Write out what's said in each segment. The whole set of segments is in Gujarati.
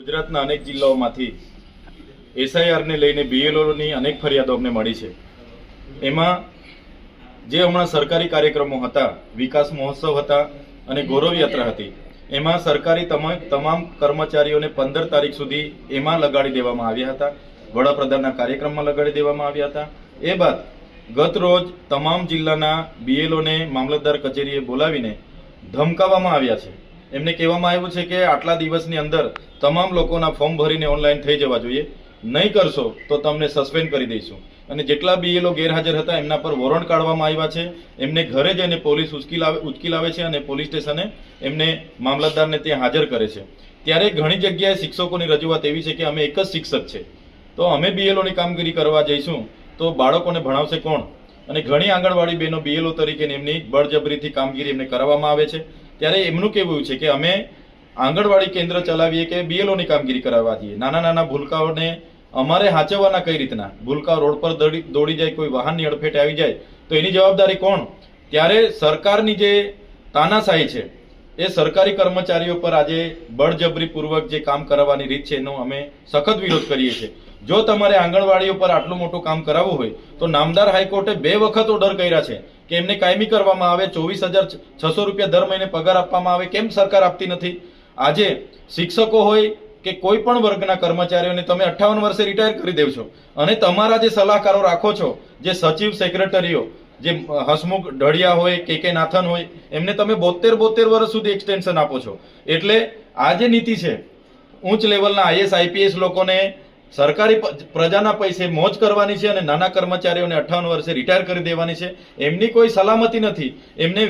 ગુજરાતના અનેક જિલ્લાઓમાંથી એસઆઈઆરને લઈને બીએલઓની અનેક ફરિયાદો અમને મળી છે। એમાં જે હમણાં સરકારી કાર્યક્રમો હતા, વિકાસ મહોત્સવ હતા અને ગૌરવ યાત્રા હતી, એમાં સરકારી તમામ કર્મચારીઓને 15 તારીખ સુધી એમાં લગાડી દેવામાં આવ્યા હતા। વડાપ્રધાનના કાર્યક્રમમાં લગાડી દેવામાં આવ્યા હતા। એ બાદ ગત રોજ તમામ જિલ્લાના બીએલઓને મામલતદાર કચેરીએ બોલાવીને ધમકાવવામાં આવ્યા છે। એમને કહેવામાં આવ્યું છે કે આટલા દિવસની અંદર તમામ લોકોના ફોર્મ ભરીને ઓનલાઈન થઈ જવા જોઈએ, નહીં કરશો તો તમને સસ્પેન્ડ કરી દઈશું। અને જેટલા બીએલઓ ગેરહાજર હતા એમના પર વોરંટ કાઢવામાં આવ્યા છે। એમને ઘરે જઈને પોલીસ ઉચકી લાવે છે અને પોલીસ સ્ટેશને એમને મામલતદારને ત્યાં હાજર કરે છે। ત્યારે ઘણી જગ્યાએ શિક્ષકોની રજૂઆત એવી છે કે અમે એક જ શિક્ષક છે, તો અમે બીએલઓની કામગીરી કરવા જઈશું તો બાળકોને ભણાવશે કોણ? અને ઘણી આંગણવાડી બહેનો બીએલઓ તરીકે એમની બળજબરીથી કામગીરી એમને કરાવવામાં આવે છે। ત્યારે એમનું કહેવું છે કે અમે આંગણવાડી કેન્દ્ર ચલાવીએ કે બીએલઓની કામગીરી કરાવવા દઈએ, નાના નાના ભૂલકાઓને અમારે હાચવવાના કઈ રીતના? ભૂલકાઓ રોડ પર દોડી જાય, કોઈ વાહનની અડફેટે આવી જાય તો એની જવાબદારી કોણ? ત્યારે સરકારની જે તાનાશાહી છે એ સરકારી કર્મચારીઓ પર આજે બળજબરીપૂર્વક જે કામ કરાવવાની રીત છે એનો અમે સખત વિરોધ કરીએ છીએ। જો તમારે આંગણવાડીઓ પર આટલું મોટું કામ કરાવવું હોય તો નામદાર હાઈકોર્ટે 2 વખત ઓર્ડર કર્યા છે કે એમને કાયમી કરવામાં આવે, 24,600 રૂપિયા દર મહિને પગાર આપવામાં આવે। કેમ સરકાર આપતી નથી? આજે શિક્ષકો હોય કે કોઈ પણ વર્ગના કર્મચારીઓને તમે 58 વર્ષે રિટાયર કરી દેવ છો અને તમારા જે સલાહકારો રાખો છો, જે સચિવ સેક્રેટરીઓ, જે હસમુખ ઢળિયા હોય, કે નાથન હોય, એમને તમે 72 વર્ષ સુધી એક્સટેન્શન આપો છો। એટલે આ જે નીતિ છે, ઉચ્ચ લેવલના આઈએસ આઈપીએસ લોકોને સરકારી પ્રજાના પૈસે મોજ કરવાની છે અને નાના કર્મચારીઓને 58 વર્ષે રિટાયર કરી દેવાની છે। એમની કોઈ સલામતી નથી। એમને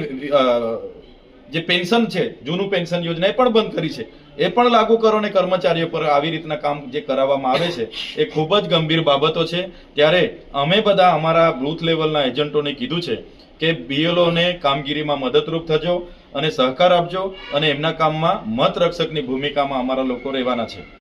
જે પેન્શન છે, જૂનું પેન્શન યોજના એ પણ બંધ કરી છે, એ પણ લાગુ કરો અને કર્મચારીઓ પર આવી રીતના કામ જે કરાવવામાં આવે છે એ ખૂબ જ ગંભીર બાબતો છે। ત્યારે અમે બધા અમારા બૂથ લેવલના એજન્ટોને કીધું છે કે બીએલઓને કામગીરીમાં મદદરૂપ થજો અને સહકાર આપજો અને એમના કામમાં મત રક્ષકની ભૂમિકામાં અમારા લોકો રહેવાના છે।